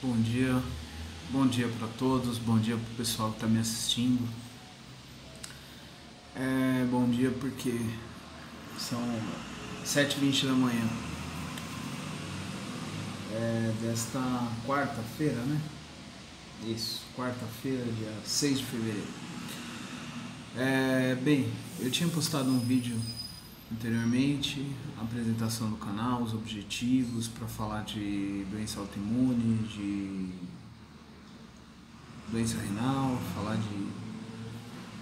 Bom dia para todos, bom dia para o pessoal que está me assistindo. Bom dia porque são 7h20 da manhã desta quarta-feira, né? Isso, quarta-feira, dia 6 de fevereiro. Bem, eu tinha postado um vídeo anteriormente, a apresentação do canal, os objetivos, para falar de doença autoimune, de doença renal, falar de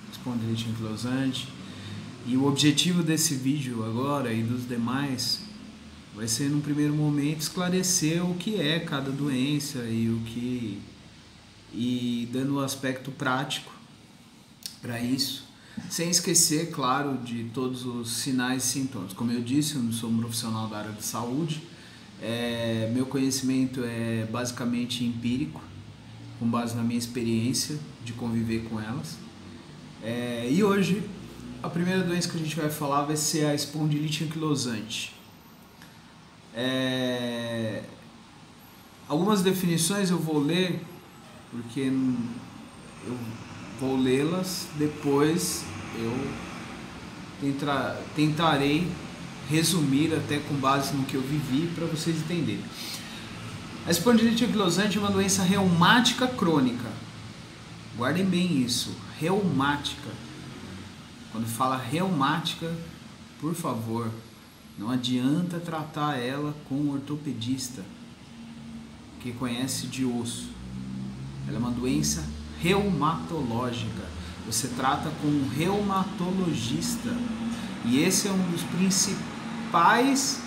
espondilite anquilosante. E o objetivo desse vídeo agora e dos demais vai ser, num primeiro momento, esclarecer o que é cada doença e dando um aspecto prático para isso, sem esquecer, claro, de todos os sinais e sintomas. Como eu disse, eu não sou um profissional da área de saúde, meu conhecimento é basicamente empírico, com base na minha experiência de conviver com elas. E hoje, a primeira doença que a gente vai falar vai ser a espondilite anquilosante. Algumas definições eu vou ler, porque eu vou lê-las, depois eu tentarei resumir até com base no que eu vivi para vocês entenderem. A espondilite anquilosante é uma doença reumática crônica. Guardem bem isso, reumática. Quando fala reumática, por favor, não adianta tratar ela com um ortopedista que conhece de osso. Ela é uma doença reumatológica. Você trata com um reumatologista. E esse é um dos principais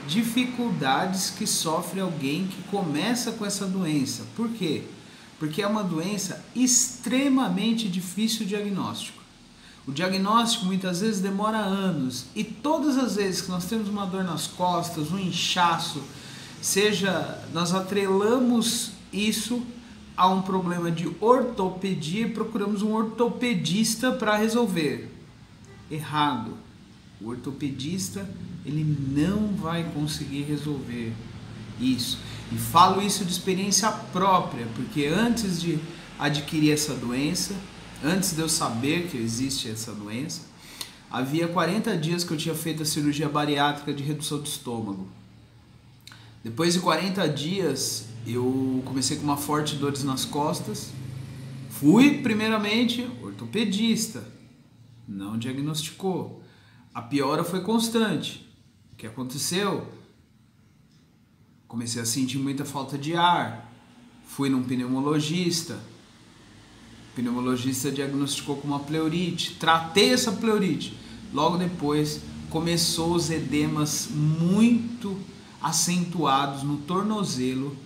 dificuldades que sofre alguém que começa com essa doença. Por quê? Porque é uma doença extremamente difícil de diagnóstico. O diagnóstico muitas vezes demora anos, e todas as vezes que nós temos uma dor nas costas, um inchaço, nós atrelamos isso a um problema de ortopedia e procuramos um ortopedista para resolver. Errado. O ortopedista, ele não vai conseguir resolver isso. E falo isso de experiência própria, porque antes de adquirir essa doença, antes de eu saber que existe essa doença, havia 40 dias que eu tinha feito a cirurgia bariátrica de redução do estômago. Depois de 40 dias, eu comecei com uma forte dores nas costas. Fui, primeiramente, ortopedista. Não diagnosticou. A piora foi constante. O que aconteceu? Comecei a sentir muita falta de ar. Fui num pneumologista. O pneumologista diagnosticou com uma pleurite. Tratei essa pleurite. Logo depois, começou os edemas muito acentuados no tornozelo.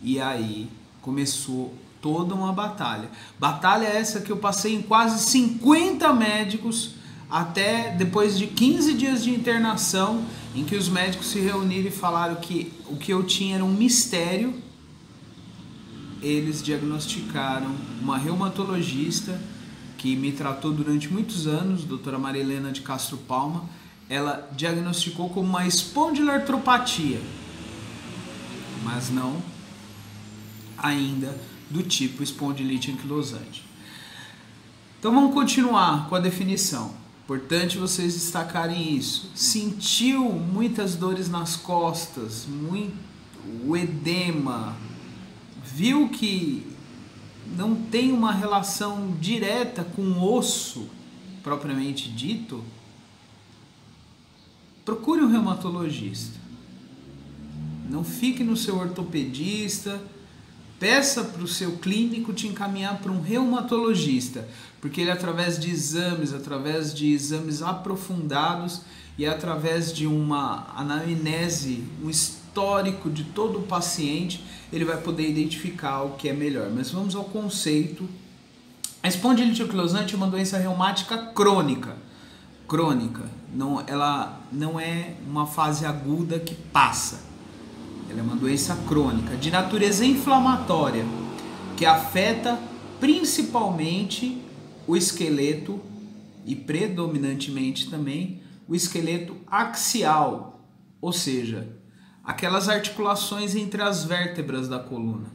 E aí começou toda uma batalha. Batalha essa que eu passei em quase 50 médicos, até depois de 15 dias de internação, em que os médicos se reuniram e falaram que o que eu tinha era um mistério. Eles diagnosticaram uma reumatologista que me tratou durante muitos anos, doutora Marilena de Castro Palma. Ela diagnosticou como uma espondilartropatia, mas não ainda do tipo espondilite anquilosante. Então vamos continuar com a definição. Importante vocês destacarem isso. Sentiu muitas dores nas costas, o edema, viu que não tem uma relação direta com o osso propriamente dito? Procure um reumatologista. Não fique no seu ortopedista. Peça para o seu clínico te encaminhar para um reumatologista, porque ele, através de exames aprofundados e através de uma anamnese, um histórico de todo o paciente, ele vai poder identificar o que é melhor. Mas vamos ao conceito. A espondilite anquilosante é uma doença reumática crônica. Ela não é uma fase aguda que passa. Ela é uma doença crônica, de natureza inflamatória, que afeta principalmente o esqueleto e predominantemente também o esqueleto axial, ou seja, aquelas articulações entre as vértebras da coluna.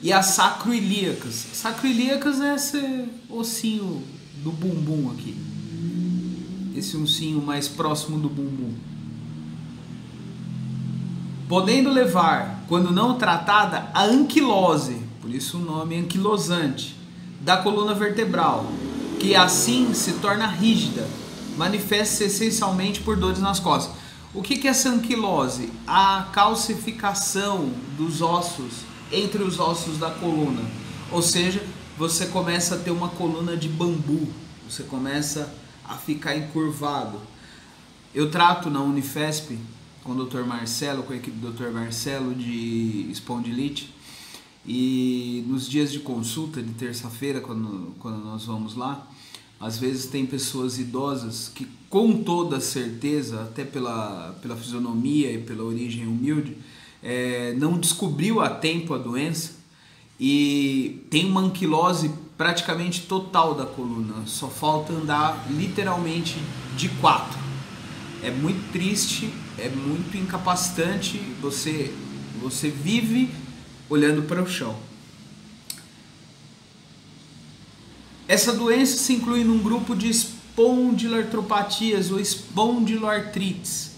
E as sacroiliacas. Sacroiliacas é esse ossinho do bumbum aqui. Esse ossinho mais próximo do bumbum. Podendo levar, quando não tratada, a anquilose, por isso o nome anquilosante, da coluna vertebral, que assim se torna rígida, manifesta-se essencialmente por dores nas costas. O que é essa anquilose? A calcificação dos ossos, entre os ossos da coluna. Ou seja, você começa a ter uma coluna de bambu, você começa a ficar encurvado. Eu trato na Unifesp, com o Dr. Marcelo, com a equipe do Dr. Marcelo de espondilite, e nos dias de consulta de terça-feira, quando nós vamos lá, às vezes tem pessoas idosas que, com toda certeza, até pela fisionomia e pela origem humilde, não descobriu a tempo a doença e tem uma anquilose praticamente total da coluna, só falta andar literalmente de 4. É muito triste, é muito incapacitante, você vive olhando para o chão. Essa doença se inclui num grupo de espondiloartropatias ou espondiloartrites,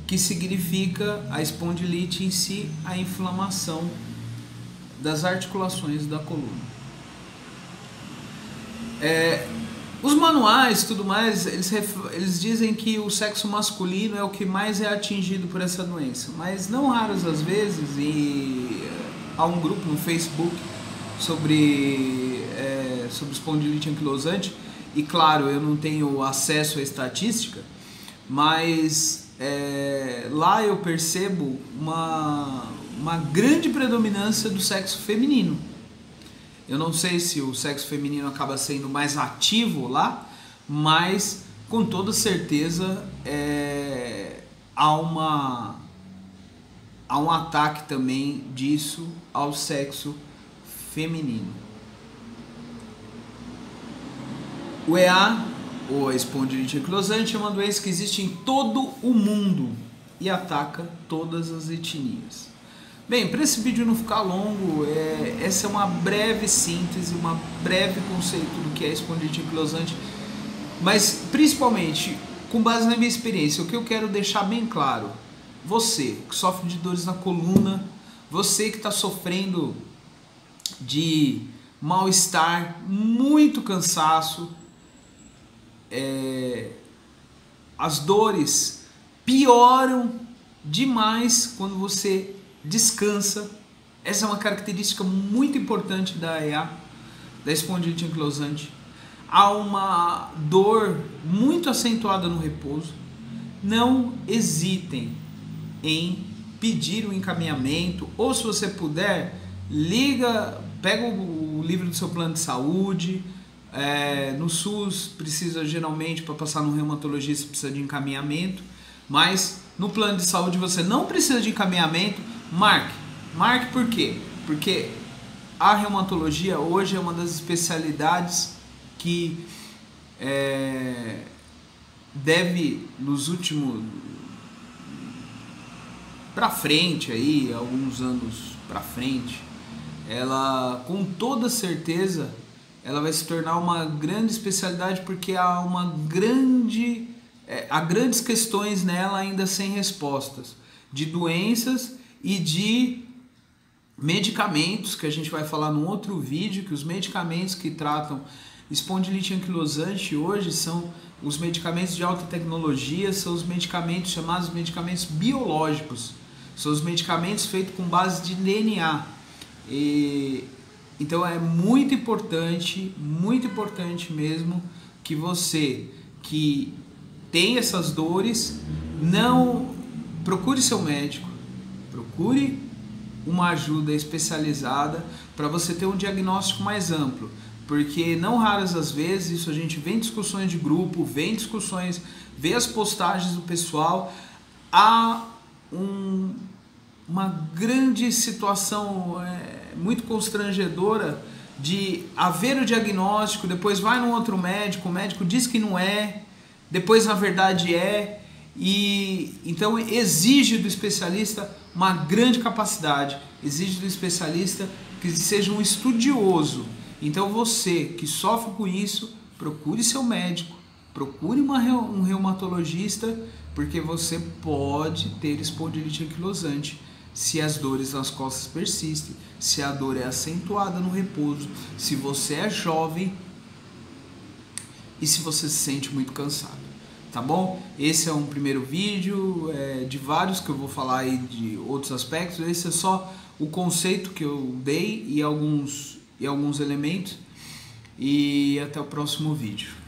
que significa a espondilite em si, a inflamação das articulações da coluna. Os manuais e tudo mais, eles dizem que o sexo masculino é o que mais é atingido por essa doença, mas não raras as vezes, e há um grupo no Facebook sobre espondilite anquilosante, e claro, eu não tenho acesso à estatística, mas lá eu percebo uma grande predominância do sexo feminino. Eu não sei se o sexo feminino acaba sendo mais ativo lá, mas com toda certeza há um ataque também disso ao sexo feminino. O EA, ou a espondilite anquilosante, é uma doença que existe em todo o mundo e ataca todas as etnias. Bem, para esse vídeo não ficar longo, essa é uma breve síntese, uma breve conceito do que é espondilite anquilosante, mas principalmente com base na minha experiência, o que eu quero deixar bem claro: você que sofre de dores na coluna, você que está sofrendo de mal-estar, muito cansaço, as dores pioram demais quando você descansa. Essa é uma característica muito importante da EA, da espondilite anquilosante. Há uma dor muito acentuada no repouso. Não hesitem em pedir um encaminhamento, ou se você puder, pega o livro do seu plano de saúde. No SUS precisa, geralmente, para passar no reumatologista, precisa de encaminhamento, mas no plano de saúde você não precisa de encaminhamento. Marque por quê? Porque a reumatologia hoje é uma das especialidades que deve, nos últimos para frente, aí, alguns anos para frente, ela com toda certeza ela vai se tornar uma grande especialidade, porque há grandes questões nela ainda sem respostas, de doenças e de medicamentos, que a gente vai falar num outro vídeo, que os medicamentos que tratam espondilite anquilosante hoje são os medicamentos de alta tecnologia, são os medicamentos chamados medicamentos biológicos, são os medicamentos feitos com base de DNA. Então é muito importante mesmo que você que tem essas dores, não procure seu médico, procure uma ajuda especializada para você ter um diagnóstico mais amplo, porque não raras as vezes, isso a gente vê em discussões de grupo, vê as postagens do pessoal, há uma grande situação muito constrangedora de haver o diagnóstico, depois vai num outro médico, o médico diz que não é, depois na verdade é, E então exige do especialista uma grande capacidade, exige do especialista que seja um estudioso. Então você que sofre com isso, procure seu médico, procure um reumatologista, porque você pode ter espondilite anquilosante se as dores nas costas persistem, se a dor é acentuada no repouso, se você é jovem e se você se sente muito cansado. Tá bom? Esse é um primeiro vídeo de vários que eu vou falar aí de outros aspectos. Esse é só o conceito que eu dei e alguns elementos. E até o próximo vídeo.